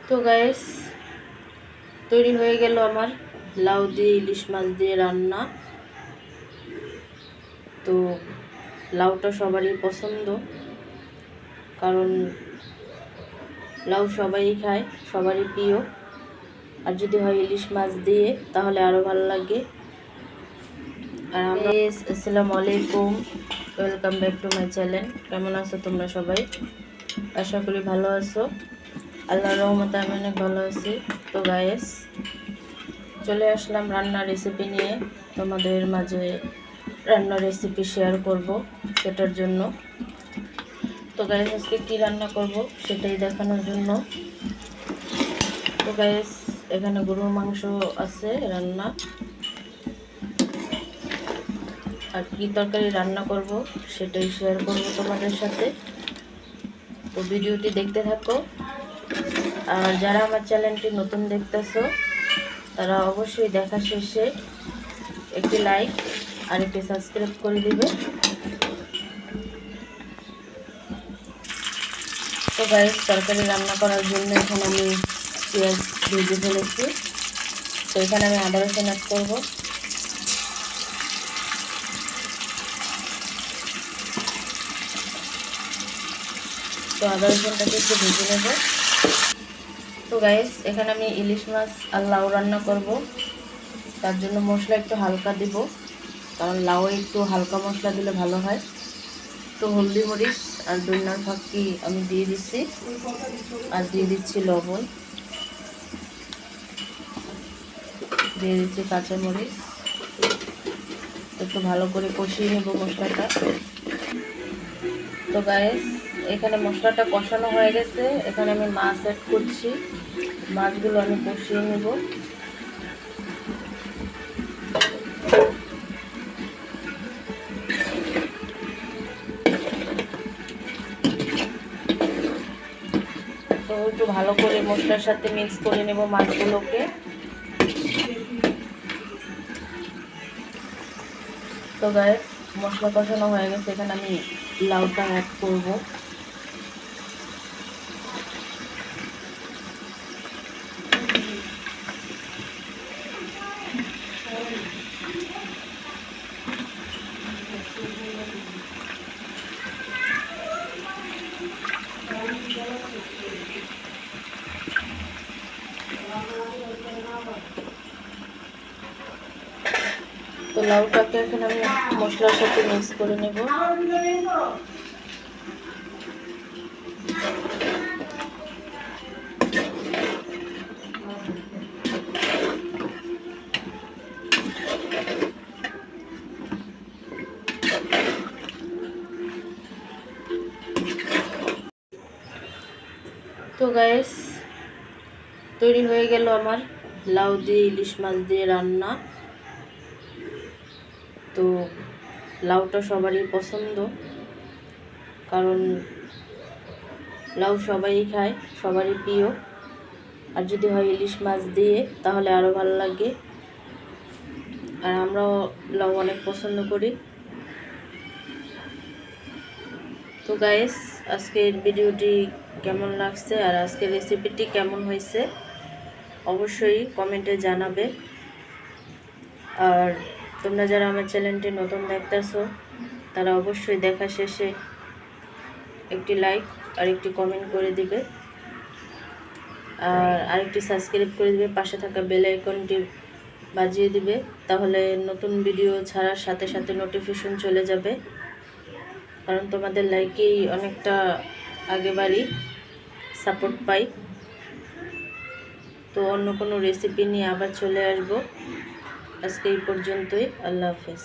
তো গাইস, তৈরি হয়ে গেল আমার লাউ দিয়ে ইলিশ মাছ দিয়ে রান্না। তো লাউটা সবারই পছন্দ, কারণ লাউ সবাই খায়, সবারই প্রিয়। আর যদি হয় ইলিশ মাছ দিয়ে তাহলে আরও ভালো লাগে। আর আমরা আসসালামু আলাইকুম, welcome back to my channel. কেমন আছো তোমরা সবাই? আশা করি ভালো আছো। আল্লাহর রহমতে আমি অনেক ভালো আছি। তো গাইস, চলে আসলাম রান্নার রেসিপি নিয়ে। তোমাদের মাঝে রান্নার রেসিপি শেয়ার করব সেটার জন্য। তো গাইস, আজকে কী রান্না করব সেটাই দেখানোর জন্য। তো গাইস, এখানে গরুর মাংস আছে রান্না, আর কী তরকারি রান্না করব সেটাই শেয়ার করব তোমাদের সাথে। তো ভিডিওটি দেখতে থাকো। আর যারা আমার চ্যানেলটি নতুন দেখতেছো তারা অবশ্যই দেখা শেষে একটি লাইক আর একটি সাবস্ক্রাইব করে দিবে। তো গাইস, তরকারি রান্না করার জন্য এখানে আমি পেঁয়াজ ভেজে ফেলেছি। তো এখানে আমি আদা রসুন অ্যাড করব। তো আদা রসুনটাকে একটু ভেজে নেব। তো গাইস, এখানে আমি ইলিশ মাছ আর লাউ রান্না করব। তার জন্য মশলা একটু হালকা দিব, কারণ লাউ একটু হালকা মশলা দিলে ভালো হয়। তো হলদি মরিচ আর ধনিয়ার ফাঁকি আমি দিয়ে দিচ্ছি, আর দিয়ে দিচ্ছি লবণ, দিয়ে দিচ্ছি কাঁচামরিচ। একটু ভালো করে কষিয়ে নেব মশলাটা। তো গাইস, এখানে মশলাটা কষানো হয়ে গেছে। এখানে আমি মাছ অ্যাড করছি, মাছগুলো আমি কষিয়ে নেব। তো একটু ভালো করে মশলার সাথে মিক্স করে নেব মাছগুলোকে। তো গাইস, মশলা কষানো হয়ে গেছে। এখানে আমি লাউটা অ্যাড করব। তো লাউটাকে এখন আমি মশলার সাথে মিক্স করে নেব। তো গাইস, তৈরি হয়ে গেল আমার লাউ দিয়ে ইলিশ মাছ দিয়ে রান্না। তো লাউটা সবারই পছন্দ, কারণ লাউ সবাই খায়, সবারই প্রিয়। আর যদি হয় ইলিশ মাছ দিয়ে তাহলে আরও ভালো লাগে। আর আমরাও লাউ অনেক পছন্দ করি। তো গাইস, আজকের ভিডিওটি কেমন লাগছে আর আজকের রেসিপিটি কেমন হয়েছে অবশ্যই কমেন্টে জানাবে। আর তোমরা যারা আমার চ্যানেলটি নতুন দেখতেছো তারা অবশ্যই দেখা শেষে একটি লাইক আর একটি কমেন্ট করে দিবে, আর আরেকটি সাবস্ক্রাইব করে দিবে। পাশে থাকা বেল আইকনটি বাজিয়ে দিবে, তাহলে নতুন ভিডিও ছাড়ার সাথে সাথে নোটিফিকেশন চলে যাবে। কারণ তোমাদের লাইকেই অনেকটা আগে বাড়ি, সাপোর্ট পাই। তো অন্য কোনো রেসিপি নিয়ে আবার চলে আসবো। আজকে এই পর্যন্তই। আল্লাহ হাফেজ।